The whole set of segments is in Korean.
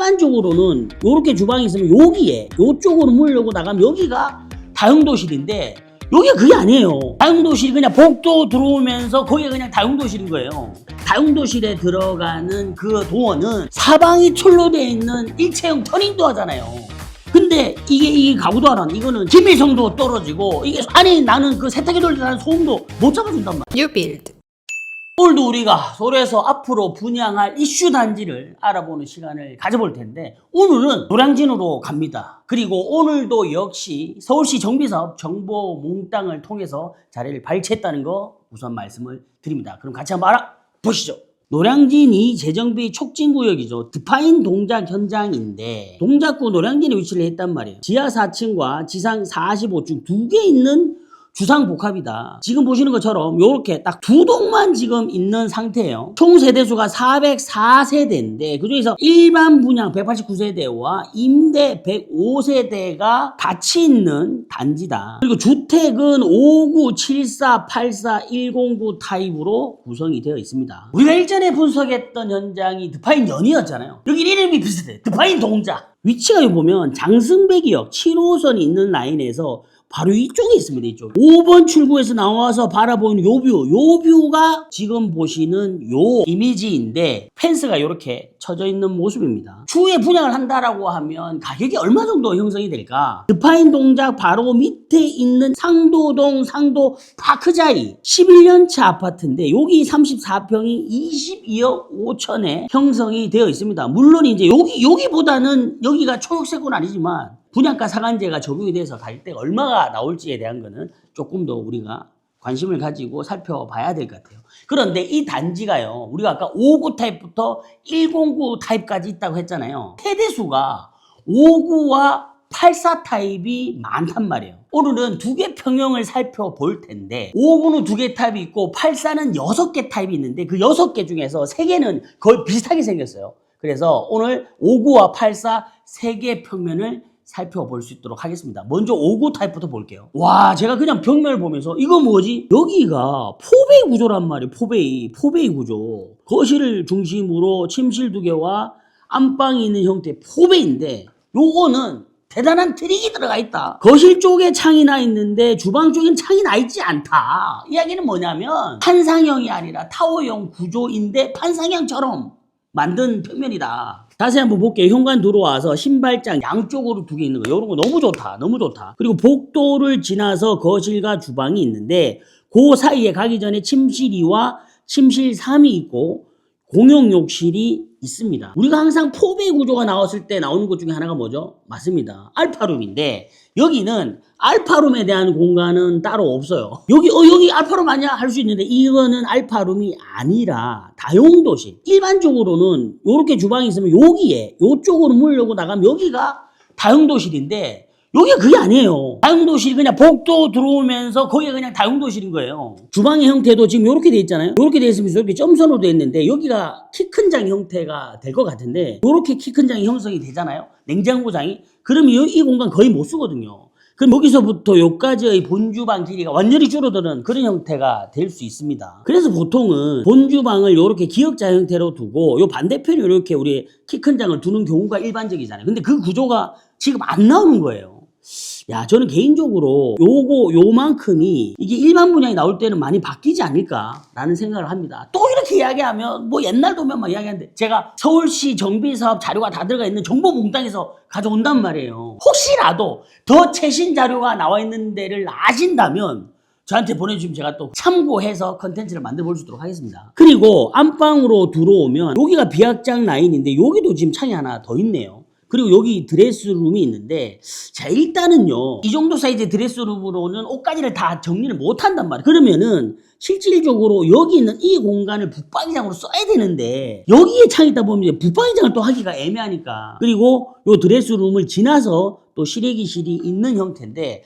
일반적으로는 요렇게 주방이 있으면 여기에 요쪽으로 물려고 나가면 여기가 다용도실인데 여기가 그게 아니에요. 다용도실이 그냥 복도 들어오면서 거기가 그냥 다용도실인 거예요. 다용도실에 들어가는 그 도어는 사방이 철로 되어 있는 일체형 터닝도어잖아요. 근데 이게 가구도어라는 이거는 기밀성도 떨어지고 이게 안에 나는 그 세탁기 돌릴 때 나는 소음도 못 잡아준단 말이야. You build. 오늘도 우리가 서울에서 앞으로 분양할 이슈 단지를 알아보는 시간을 가져볼 텐데 오늘은 노량진으로 갑니다. 그리고 오늘도 역시 서울시 정비사업 정보 몽땅을 통해서 자리를 발췌했다는 거 우선 말씀을 드립니다. 그럼 같이 한번 알아보시죠. 노량진이 재정비 촉진구역이죠. 디파인 동작 현장인데 동작구 노량진에 위치를 했단 말이에요. 지하 4층과 지상 45층 두 개 있는 주상복합이다. 지금 보시는 것처럼 이렇게 딱 두 동만 지금 있는 상태예요. 총 세대수가 404세대인데 그중에서 일반 분양 189세대와 임대 105세대가 같이 있는 단지다. 그리고 주택은 59, 74, 84, 109 타입으로 구성이 되어 있습니다. 우리가 일전에 분석했던 현장이 드파인 연이었잖아요. 여기 이름이 비슷해. 드파인 동작. 위치가 여기 보면 장승배기역 7호선이 있는 라인에서 바로 이쪽에 있습니다. 이쪽 5번 출구에서 나와서 바라보는 요 뷰가 지금 보시는 요 이미지인데 펜스가 이렇게 쳐져 있는 모습입니다. 추후에 분양을 한다라고 하면 가격이 얼마 정도 형성이 될까? 드파인 동작 바로 밑에 있는 상도동 상도 파크자이 11년차 아파트인데 여기 34평이 22억 5천에 형성이 되어 있습니다. 물론 이제 여기보다는 여기가 초록색은 아니지만 분양가 상한제가 적용이 돼서 가격대가 얼마가 나올지에 대한 거는 조금 더 우리가 관심을 가지고 살펴봐야 될 것 같아요. 그런데 이 단지가요, 우리가 아까 59 타입부터 109 타입까지 있다고 했잖아요. 세대수가 59와 84 타입이 많단 말이에요. 오늘은 두 개 평형을 살펴볼 텐데 59는 두 개 타입이 있고 84는 6개 타입이 있는데 그 6개 중에서 3개는 거의 비슷하게 생겼어요. 그래서 오늘 59와 84 3개 평면을 살펴볼 수 있도록 하겠습니다. 먼저 59 타입부터 볼게요. 와, 제가 그냥 벽면을 보면서 이거 뭐지? 여기가 포베이 구조란 말이에요. 포베이 구조. 거실을 중심으로 침실 2개와 안방이 있는 형태의 포베이인데 요거는 대단한 트릭이 들어가 있다. 거실 쪽에 창이 나 있는데 주방 쪽엔 창이 나 있지 않다. 이야기는 뭐냐면 판상형이 아니라 타워형 구조인데 판상형처럼 만든 평면이다. 자세히 한번 볼게요. 현관 들어와서 신발장 양쪽으로 두 개 있는 거. 이런 거 너무 좋다. 너무 좋다. 그리고 복도를 지나서 거실과 주방이 있는데 그 사이에 가기 전에 침실 2와 침실 3이 있고 공용 욕실이 있습니다. 우리가 항상 포베이 구조가 나왔을 때 나오는 것 중에 하나가 뭐죠? 맞습니다. 알파룸인데 여기는 알파룸에 대한 공간은 따로 없어요. 여기 알파룸 아니야? 할 수 있는데 이거는 알파룸이 아니라 다용도실. 일반적으로는 이렇게 주방이 있으면 여기에 요쪽으로 물려고 나가면 여기가 다용도실인데 여기가 그게 아니에요. 다용도실이 그냥 복도 들어오면서 거기가 그냥 다용도실인 거예요. 주방의 형태도 지금 이렇게 돼 있잖아요. 이렇게 돼 있으면서 이렇게 점선으로 돼 있는데 여기가 키 큰 장 형태가 될 것 같은데 이렇게 키 큰 장이 형성이 되잖아요. 냉장고장이. 그러면 이 공간 거의 못 쓰거든요. 그럼 여기서부터 여기까지의 본주방 길이가 완전히 줄어드는 그런 형태가 될 수 있습니다. 그래서 보통은 본주방을 이렇게 기역자 형태로 두고 요 반대편에 이렇게 우리 키 큰 장을 두는 경우가 일반적이잖아요. 근데 그 구조가 지금 안 나오는 거예요. 야, 저는 개인적으로 요만큼이 이게 일반 분양이 나올 때는 많이 바뀌지 않을까라는 생각을 합니다. 또 이렇게 이야기하면 뭐 옛날 도면만 이야기하는데 제가 서울시 정비사업 자료가 다 들어가 있는 정보 몽땅에서 가져온단 말이에요. 혹시라도 더 최신 자료가 나와 있는 데를 아신다면 저한테 보내주시면 제가 또 참고해서 컨텐츠를 만들어 볼 수 있도록 하겠습니다. 그리고 안방으로 들어오면 여기가 비확장 라인인데 여기도 지금 창이 하나 더 있네요. 그리고 여기 드레스룸이 있는데 자 일단은요 이 정도 사이즈의 드레스룸으로는 옷가지를 다 정리를 못 한단 말이에요. 그러면은 실질적으로 여기 있는 이 공간을 붙박이장으로 써야 되는데 여기에 창이 있다 보면 붙박이장을 또 하기가 애매하니까 그리고 요 드레스룸을 지나서 또 실외기실이 있는 형태인데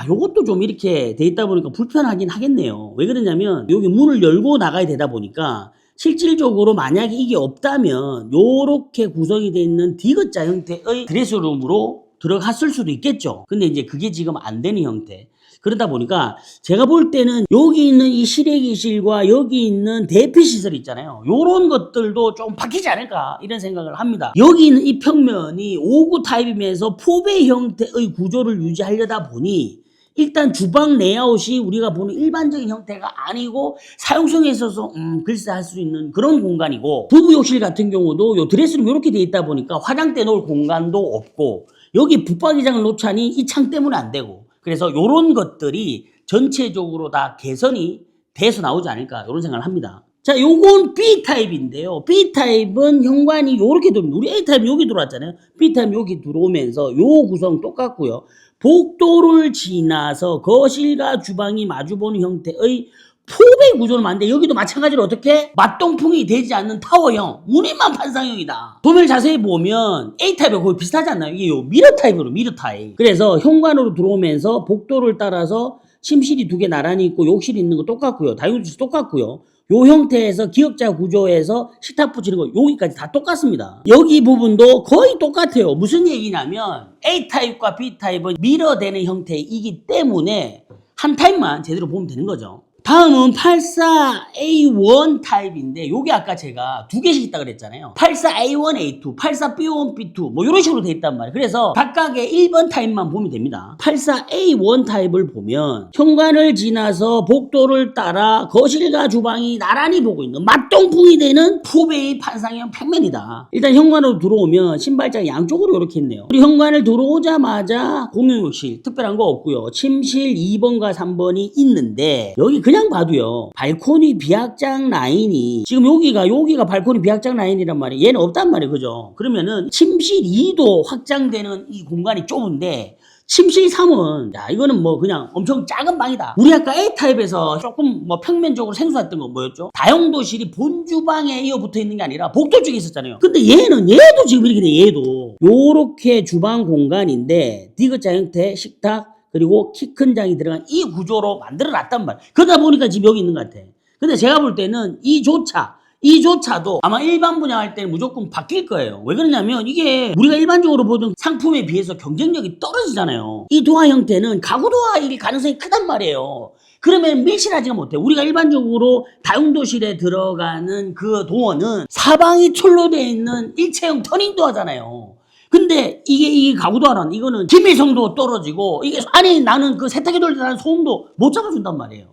요것도 좀 이렇게 돼 있다 보니까 불편하긴 하겠네요. 왜 그러냐면 여기 문을 열고 나가야 되다 보니까 실질적으로 만약에 이게 없다면 요렇게 구성이 되어 있는 디귿자 형태의 드레스룸으로 들어갔을 수도 있겠죠. 근데 이제 그게 지금 안 되는 형태. 그러다 보니까 제가 볼 때는 여기 있는 이 실외기실과 여기 있는 대피시설 있잖아요. 요런 것들도 좀 바뀌지 않을까 이런 생각을 합니다. 여기 있는 이 평면이 5구 타입이면서 포배 형태의 구조를 유지하려다 보니 일단 주방 레이아웃이 우리가 보는 일반적인 형태가 아니고 사용성에 있어서 글쎄 할 수 있는 그런 공간이고, 부부 욕실 같은 경우도 요 드레스룸 이렇게 돼 있다 보니까 화장대 놓을 공간도 없고 여기 붙박이장을 놓자니 이 창 때문에 안 되고, 그래서 요런 것들이 전체적으로 다 개선이 돼서 나오지 않을까 이런 생각을 합니다. 자, 요건 B타입인데요. B타입은 현관이 요렇게 들어옵니다. 우리 A타입 여기 들어왔잖아요. B타입 여기 들어오면서 요 구성 똑같고요. 복도를 지나서 거실과 주방이 마주보는 형태의 포배 구조를 만드는데 여기도 마찬가지로 어떻게? 맞동풍이 되지 않는 타워형, 무늬만 판상형이다. 도면을 자세히 보면 A타입하고 거의 비슷하지 않나요? 이게 요 미러 타입으로 미러 타입. 그래서 현관으로 들어오면서 복도를 따라서 침실이 2개 나란히 있고 욕실이 있는 거 똑같고요. 다용도실 똑같고요. 요 형태에서 기역자 구조에서 식탁 붙이는 거 여기까지 다 똑같습니다. 여기 부분도 거의 똑같아요. 무슨 얘기냐면 A타입과 B타입은 미러되는 형태이기 때문에 한 타입만 제대로 보면 되는 거죠. 다음은 84A1 타입인데 요게 아까 제가 2개씩 있다 그랬잖아요. 84A1, A2, 84B1, B2 뭐 이런 식으로 돼 있단 말이에요. 그래서 각각의 1번 타입만 보면 됩니다. 84A1 타입을 보면 현관을 지나서 복도를 따라 거실과 주방이 나란히 보고 있는 맞동풍이 되는 포배의 판상형 평면이다. 일단 현관으로 들어오면 신발장 양쪽으로 이렇게 있네요. 우리 현관을 들어오자마자 공용욕실 특별한 거 없고요. 침실 2번과 3번이 있는데 여기 그냥 봐도요, 발코니 비확장 라인이 지금 여기가 발코니 비확장 라인이란 말이에요. 얘는 없단 말이에요. 그죠? 그러면은 침실 2도 확장되는 이 공간이 좁은데 침실 3은 야 이거는 뭐 그냥 엄청 작은 방이다. 우리 아까 A타입에서 조금 뭐 평면적으로 생소했던 건 뭐였죠? 다용도실이 본주방에 이어붙어 있는 게 아니라 복도 쪽에 있었잖아요. 근데 얘도 지금 이렇게 돼. 얘도 요렇게 주방 공간인데 디귿자 형태 식탁 그리고 키 큰 장이 들어간 이 구조로 만들어 놨단 말이에요. 그러다 보니까 지금 여기 있는 것 같아. 근데 제가 볼 때는 이조차도 아마 일반 분양할 때는 무조건 바뀔 거예요. 왜 그러냐면 이게 우리가 일반적으로 보던 상품에 비해서 경쟁력이 떨어지잖아요. 이 도화 형태는 가구 도화일 가능성이 크단 말이에요. 그러면 밀실하지가 못해. 우리가 일반적으로 다용도실에 들어가는 그 도어는 사방이 철로 되어 있는 일체형 터닝 도어잖아요. 근데 이게 가구도화란 이거는 기밀성도 떨어지고 이게 안에 나는 그 세탁기 돌릴 때 나는 소음도 못 잡아준단 말이에요.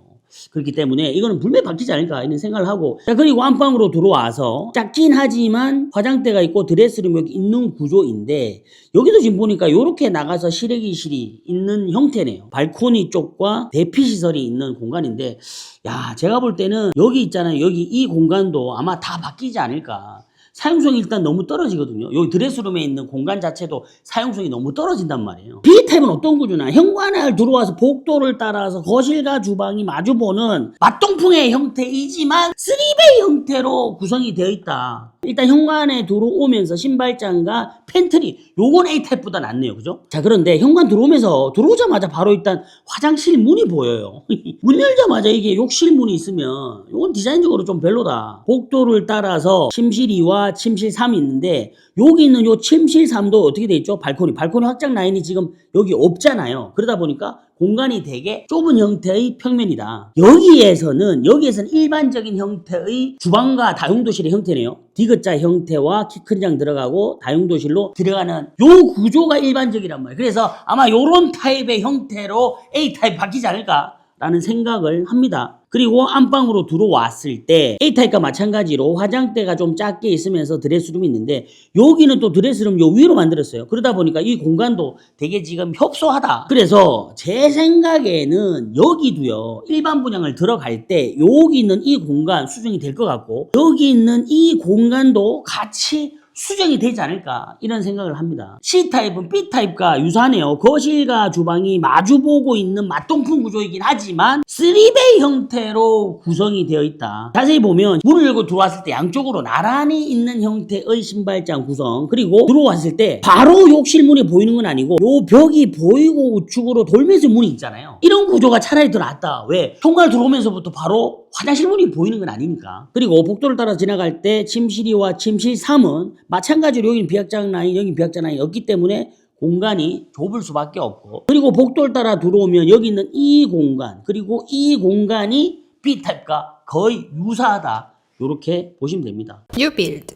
그렇기 때문에 이거는 분명히 바뀌지 않을까 이런 생각을 하고, 자 그리고 안방으로 들어와서 작긴 하지만 화장대가 있고 드레스룸이 여기 있는 구조인데 여기도 지금 보니까 이렇게 나가서 실외기실이 있는 형태네요. 발코니 쪽과 대피시설이 있는 공간인데 야 제가 볼 때는 여기 있잖아요. 여기 이 공간도 아마 다 바뀌지 않을까. 사용성이 일단 너무 떨어지거든요. 여기 드레스룸에 있는 공간 자체도 사용성이 너무 떨어진단 말이에요. B타입은 어떤 구조냐? 현관을 들어와서 복도를 따라서 거실과 주방이 마주보는 맞동풍의 형태이지만 3베이 형태로 구성이 되어 있다. 일단 현관에 들어오면서 신발장과 팬트리 요건 A타입보다 낫네요. 그죠? 자 그런데 현관 들어오자마자 바로 일단 화장실 문이 보여요. 문 열자마자 이게 욕실 문이 있으면 요건 디자인적으로 좀 별로다. 복도를 따라서 침실 2와 침실 3이 있는데 여기 있는 요 침실 3도 어떻게 돼 있죠? 발코니 확장 라인이 지금 여기 없잖아요. 그러다 보니까 공간이 되게 좁은 형태의 평면이다. 여기에서는 일반적인 형태의 주방과 다용도실의 형태네요. 디귿자 형태와 키 큰 장 들어가고 다용도실로 들어가는 요 구조가 일반적이란 말이에요. 그래서 아마 요런 타입의 형태로 A타입 바뀌지 않을까 라는 생각을 합니다. 그리고 안방으로 들어왔을 때 A타입과 마찬가지로 화장대가 좀 작게 있으면서 드레스룸이 있는데 여기는 또 드레스룸 요 위로 만들었어요. 그러다 보니까 이 공간도 되게 지금 협소하다. 그래서 제 생각에는 여기도요 일반 분양을 들어갈 때 여기 있는 이 공간 수정이 될 것 같고 여기 있는 이 공간도 같이 수정이 되지 않을까 이런 생각을 합니다. C타입은 B타입과 유사하네요. 거실과 주방이 마주보고 있는 맞동풍 구조이긴 하지만 3베이 형태로 구성이 되어 있다. 자세히 보면 문을 열고 들어왔을 때 양쪽으로 나란히 있는 형태의 신발장 구성, 그리고 들어왔을 때 바로 욕실 문이 보이는 건 아니고 요 벽이 보이고 우측으로 돌면서 문이 있잖아요. 이런 구조가 차라리 더 낫다. 왜? 현관을 들어오면서부터 바로 화장실 문이 보이는 건 아니니까. 그리고 복도를 따라 지나갈 때 침실 2와 침실 3은 마찬가지로 여기는 비확장 라인, 여기는 비확장 라인이 없기 때문에 공간이 좁을 수밖에 없고, 그리고 복도를 따라 들어오면 여기 있는 이 공간, 그리고 이 공간이 B타입과 거의 유사하다, 이렇게 보시면 됩니다. New build.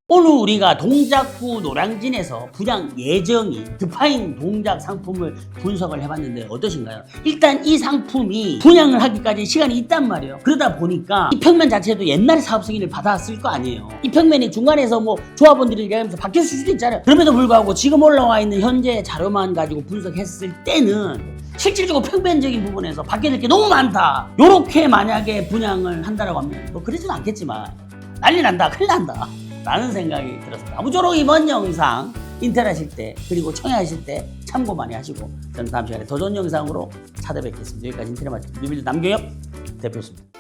오늘 우리가 동작구 노량진에서 분양 예정이 드파인 동작 상품을 분석을 해봤는데 어떠신가요? 일단 이 상품이 분양을 하기까지 시간이 있단 말이에요. 그러다 보니까 이 평면 자체도 옛날에 사업 승인을 받았을 거 아니에요. 이 평면이 중간에서 뭐 조합원들이 얘기하면서 바뀌었을 수도 있잖아요. 그럼에도 불구하고 지금 올라와 있는 현재 자료만 가지고 분석했을 때는 실질적으로 평면적인 부분에서 바뀌어야 될 게 너무 많다, 요렇게 만약에 분양을 한다라고 하면 뭐 그러지는 않겠지만 난리 난다, 큰일 난다 라는 생각이 들었습니다. 아무쪼록 이번 영상 인터넷 하실 때, 그리고 청약하실 때 참고 많이 하시고, 저는 다음 시간에 더 좋은 영상으로 찾아뵙겠습니다. 여기까지 인터넷 마치겠습니다. 뉴빌드 남경엽 대표였습니다.